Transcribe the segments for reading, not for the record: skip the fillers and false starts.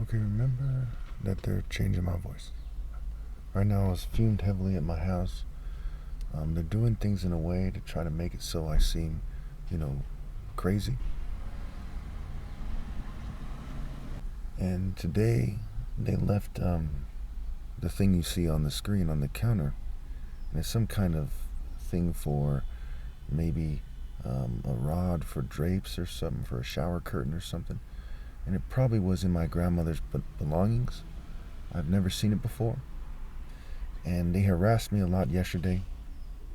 Okay, remember that they're changing my voice. Right now, I was fumed heavily at my house. They're doing things in a way to try to make it so I seem, crazy. And today, they left the thing you see on the screen on the counter. And it's some kind of thing for maybe a rod for drapes or something, for a shower curtain or something. And it probably was in my grandmother's belongings. I've never seen it before. And they harassed me a lot yesterday.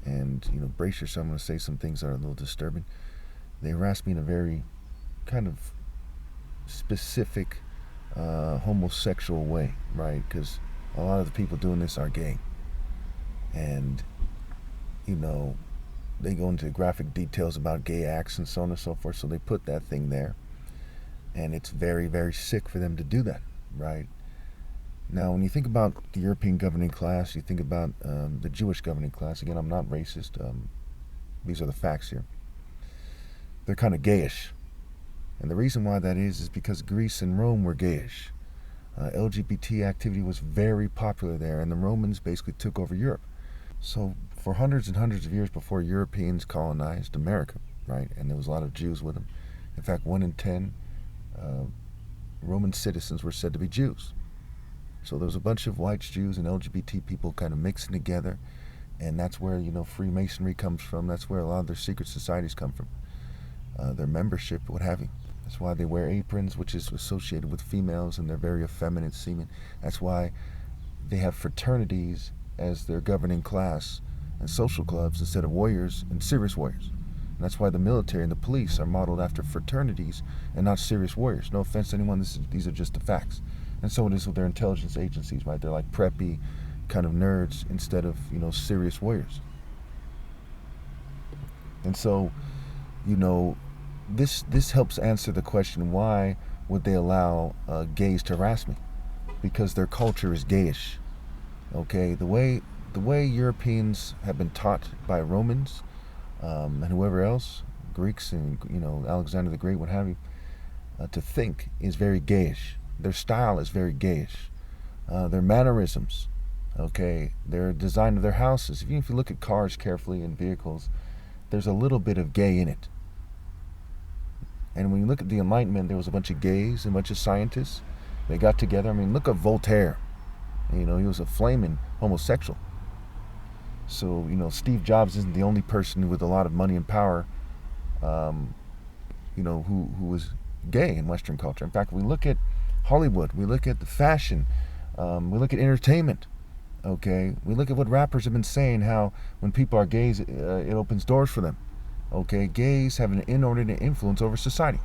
And, brace yourself, I'm going to say some things that are a little disturbing. They harassed me in a very kind of specific homosexual way, right? Because a lot of the people doing this are gay. And, they go into graphic details about gay acts and so on and so forth. So they put that thing there. And it's very, very sick for them to do that, right? Now, when you think about the European governing class, you think about the Jewish governing class. Again, I'm not racist. These are the facts here. They're kind of gayish. And the reason why that is because Greece and Rome were gayish. LGBT activity was very popular there, and the Romans basically took over Europe. So for hundreds and hundreds of years before Europeans colonized America, right, and there was a lot of Jews with them. In fact, 1 in 10 Roman citizens were said to be Jews. So there was a bunch of white Jews and LGBT people kind of mixing together, and that's where, Freemasonry comes from. That's where a lot of their secret societies come from, their membership, what have you. That's why they wear aprons, which is associated with females, and they're very effeminate seeming. That's why they have fraternities as their governing class and social clubs instead of warriors and serious warriors. And that's why the military and the police are modeled after fraternities and not serious warriors. No offense to anyone, these are just the facts. And so it is with their intelligence agencies, right? They're like preppy kind of nerds instead of, serious warriors. And so, this helps answer the question, why would they allow gays to harass me? Because their culture is gayish. Okay, the way Europeans have been taught by Romans and whoever else, Greeks and Alexander the Great, what have you, to think is very gayish. Their style is very gayish. Their mannerisms, okay, their design of their houses. Even if you look at cars carefully and vehicles, there's a little bit of gay in it. And when you look at the Enlightenment, there was a bunch of gays and a bunch of scientists. They got together. I mean, look at Voltaire. He was a flaming homosexual. So, Steve Jobs isn't the only person with a lot of money and power, who was gay in Western culture. In fact, we look at Hollywood, we look at the fashion, we look at entertainment, okay? We look at what rappers have been saying, how when people are gays, it opens doors for them, okay? Gays have an inordinate influence over society.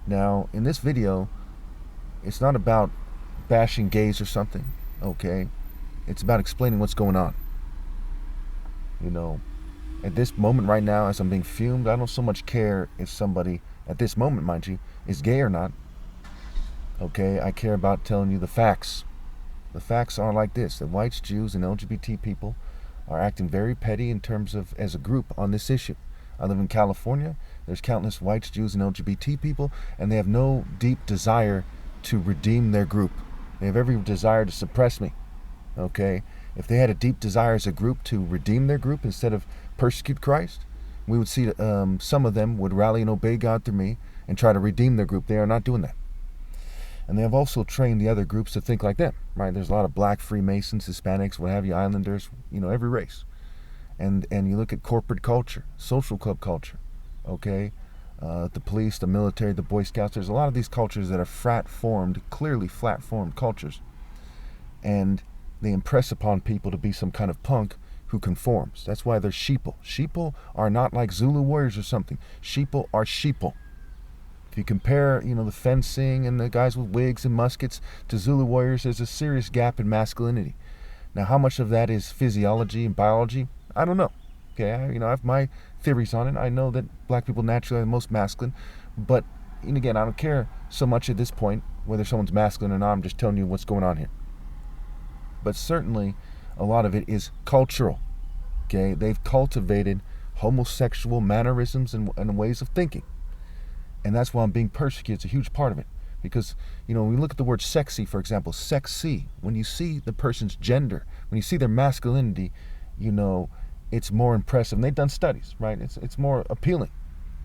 Now, in this video, it's not about bashing gays or something, okay? It's about explaining what's going on. At this moment right now, as I'm being fumed, I don't so much care if somebody, at this moment, mind you, is gay or not. Okay, I care about telling you the facts. The facts are like this: that whites, Jews, and LGBT people are acting very petty in terms of as a group on this issue. I live in California. There's countless whites, Jews, and LGBT people, and they have no deep desire to redeem their group. They have every desire to suppress me. Okay? If they had a deep desire as a group to redeem their group instead of persecute Christ, we would see some of them would rally and obey God through me and try to redeem their group. They are not doing that. And they have also trained the other groups to think like them, right? There's a lot of black Freemasons, Hispanics, what have you, Islanders, every race. And you look at corporate culture, social club culture, okay? The police, the military, the Boy Scouts. There's a lot of these cultures that are clearly flat-formed cultures. And they impress upon people to be some kind of punk who conforms. That's why they're sheeple. Sheeple are not like Zulu warriors or something. Sheeple are sheeple. If you compare, the fencing and the guys with wigs and muskets to Zulu warriors, there's a serious gap in masculinity. Now, how much of that is physiology and biology? I don't know. Okay, I have my theories on it. I know that black people naturally are the most masculine, but again, I don't care so much at this point whether someone's masculine or not. I'm just telling you what's going on here. But certainly, a lot of it is cultural. Okay, they've cultivated homosexual mannerisms and ways of thinking. And that's why I'm being persecuted. It's a huge part of it. Because, when we look at the word sexy, for example, sexy, when you see the person's gender, when you see their masculinity, it's more impressive. And they've done studies, right? It's more appealing.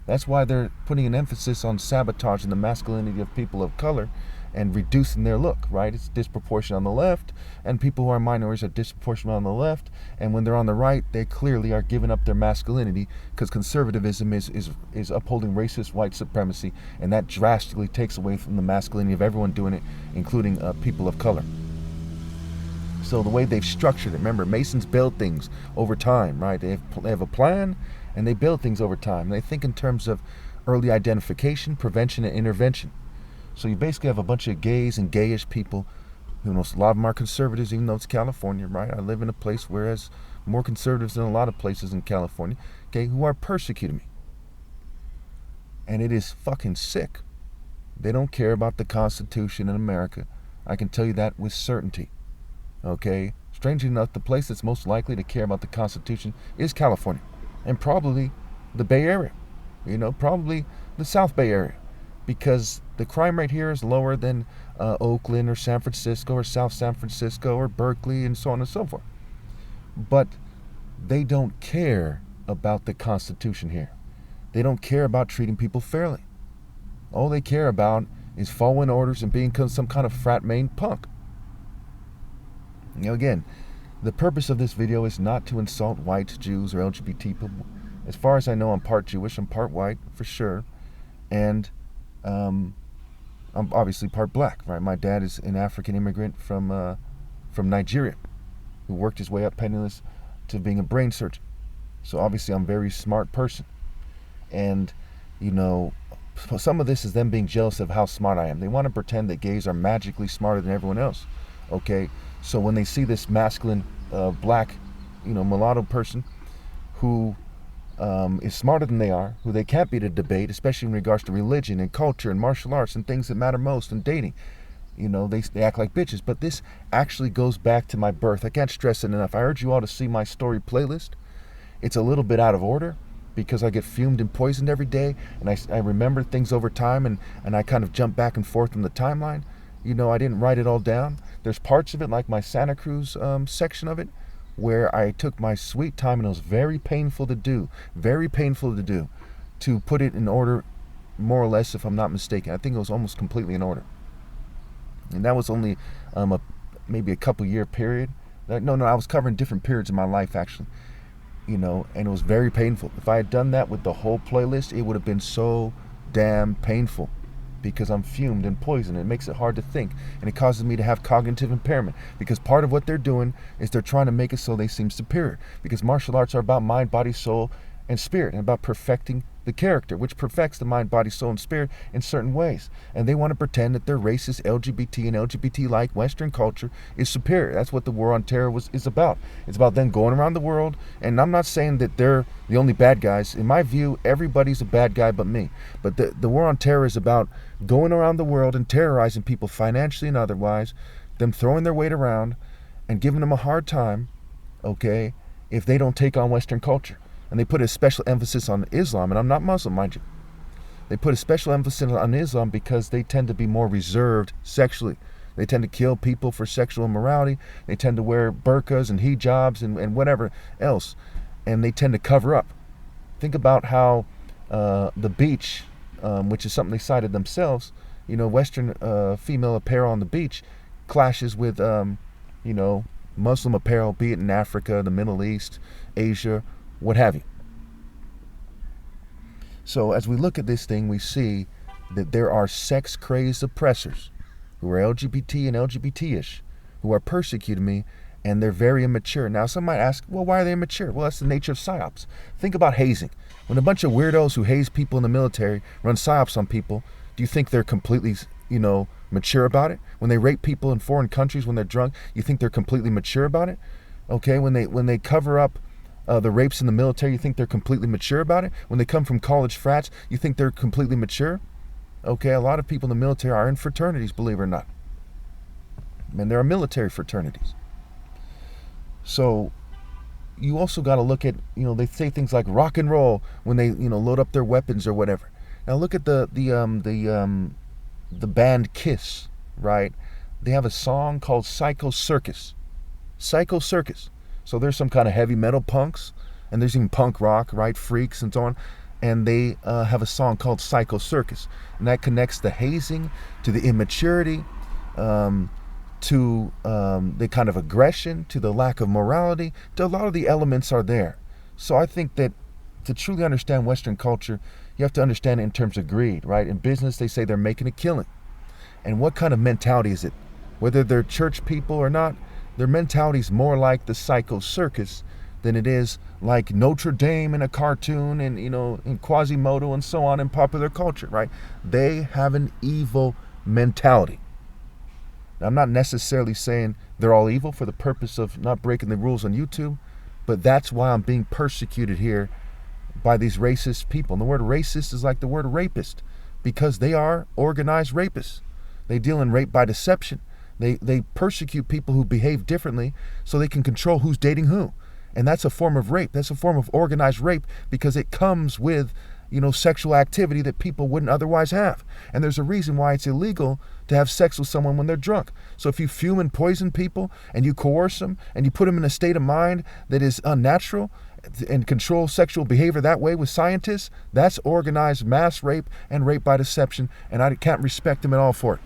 That's why they're putting an emphasis on sabotaging the masculinity of people of color and reducing their look, right? It's disproportionate on the left, and people who are minorities are disproportionate on the left, and when they're on the right, they clearly are giving up their masculinity, because conservatism is upholding racist white supremacy, and that drastically takes away from the masculinity of everyone doing it, including people of color. So the way they've structured it, remember, Masons build things over time, right? They have a plan, and they build things over time. And they think in terms of early identification, prevention, and intervention. So you basically have a bunch of gays and gayish people, a lot of them are conservatives, even though it's California, right? I live in a place where there's more conservatives than a lot of places in California, okay, who are persecuting me. And it is fucking sick. They don't care about the Constitution in America. I can tell you that with certainty, okay? Strangely enough, the place that's most likely to care about the Constitution is California, and probably the Bay Area, probably the South Bay Area, because the crime rate here is lower than Oakland or San Francisco or South San Francisco or Berkeley and so on and so forth. But they don't care about the Constitution here. They don't care about treating people fairly. All they care about is following orders and being some kind of frat main punk. Again, the purpose of this video is not to insult whites, Jews, or LGBT people. As far as I know, I'm part Jewish, I'm part white, for sure. And I'm obviously part black, right? My dad is an African immigrant from Nigeria, who worked his way up penniless to being a brain surgeon. So obviously I'm a very smart person. And, some of this is them being jealous of how smart I am. They want to pretend that gays are magically smarter than everyone else, okay? So when they see this masculine, black, mulatto person who is smarter than they are, who they can't beat a debate, especially in regards to religion and culture and martial arts and things that matter most in dating, they act like bitches. But this actually goes back to my birth. I can't stress it enough. I urge you all to see my story playlist. It's a little bit out of order because I get fumed and poisoned every day, and I remember things over time, and I kind of jump back and forth in the timeline. I didn't write it all down. There's parts of it, like my Santa Cruz section of it, where I took my sweet time, and it was very painful to do, to put it in order, more or less, if I'm not mistaken. I think it was almost completely in order. And that was only maybe a couple year period. No, I was covering different periods in my life, actually. And it was very painful. If I had done that with the whole playlist, it would have been so damn painful, because I'm fumed and poisoned. It makes it hard to think, and it causes me to have cognitive impairment, because part of what they're doing is they're trying to make it so they seem superior, because martial arts are about mind, body, soul, and spirit, and about perfecting the character, which perfects the mind, body, soul, and spirit in certain ways. And they want to pretend that their racist LGBT and LGBT-like Western culture is superior. That's what the war on terror is about. It's about them going around the world, and I'm not saying that they're the only bad guys. In my view, everybody's a bad guy but me. But the war on terror is about going around the world and terrorizing people financially and otherwise, them throwing their weight around and giving them a hard time, okay, if they don't take on Western culture. And they put a special emphasis on Islam, and I'm not Muslim, mind you. They put a special emphasis on Islam because they tend to be more reserved sexually. They tend to kill people for sexual immorality. They tend to wear burqas and hijabs and whatever else. And they tend to cover up. Think about how the beach, which is something they cited themselves, Western female apparel on the beach clashes with, Muslim apparel, be it in Africa, the Middle East, Asia, what have you. So as we look at this thing, we see that there are sex-crazed oppressors who are LGBT and LGBT-ish, who are persecuting me, and they're very immature. Now, some might ask, well, why are they immature? Well, that's the nature of psyops. Think about hazing. When a bunch of weirdos who haze people in the military run psyops on people, do you think they're completely, mature about it? When they rape people in foreign countries when they're drunk, you think they're completely mature about it? Okay, when they cover up the rapes in the military, you think they're completely mature about it? When they come from college frats, you think they're completely mature? Okay, a lot of people in the military are in fraternities, believe it or not. And there are military fraternities. So you also got to look at, they say things like rock and roll when they, load up their weapons or whatever. Now look at the the band Kiss, right? They have a song called Psycho Circus. Psycho Circus. So there's some kind of heavy metal punks, and there's even punk rock, right? Freaks and so on. And they have a song called Psycho Circus. And that connects the hazing to the immaturity, to the kind of aggression, to the lack of morality. To a lot of the elements are there. So I think that to truly understand Western culture, you have to understand it in terms of greed, right? In business, they say they're making a killing. And what kind of mentality is it? Whether they're church people or not, their mentality is more like the Psycho Circus than it is like Notre Dame in a cartoon and, in Quasimodo and so on in popular culture, right? They have an evil mentality. Now, I'm not necessarily saying they're all evil for the purpose of not breaking the rules on YouTube, but that's why I'm being persecuted here by these racist people. And the word racist is like the word rapist, because they are organized rapists. They deal in rape by deception. They persecute people who behave differently so they can control who's dating who. And that's a form of rape. That's a form of organized rape because it comes with, sexual activity that people wouldn't otherwise have. And there's a reason why it's illegal to have sex with someone when they're drunk. So if you fume and poison people and you coerce them and you put them in a state of mind that is unnatural and control sexual behavior that way with scientists, that's organized mass rape and rape by deception, and I can't respect them at all for it.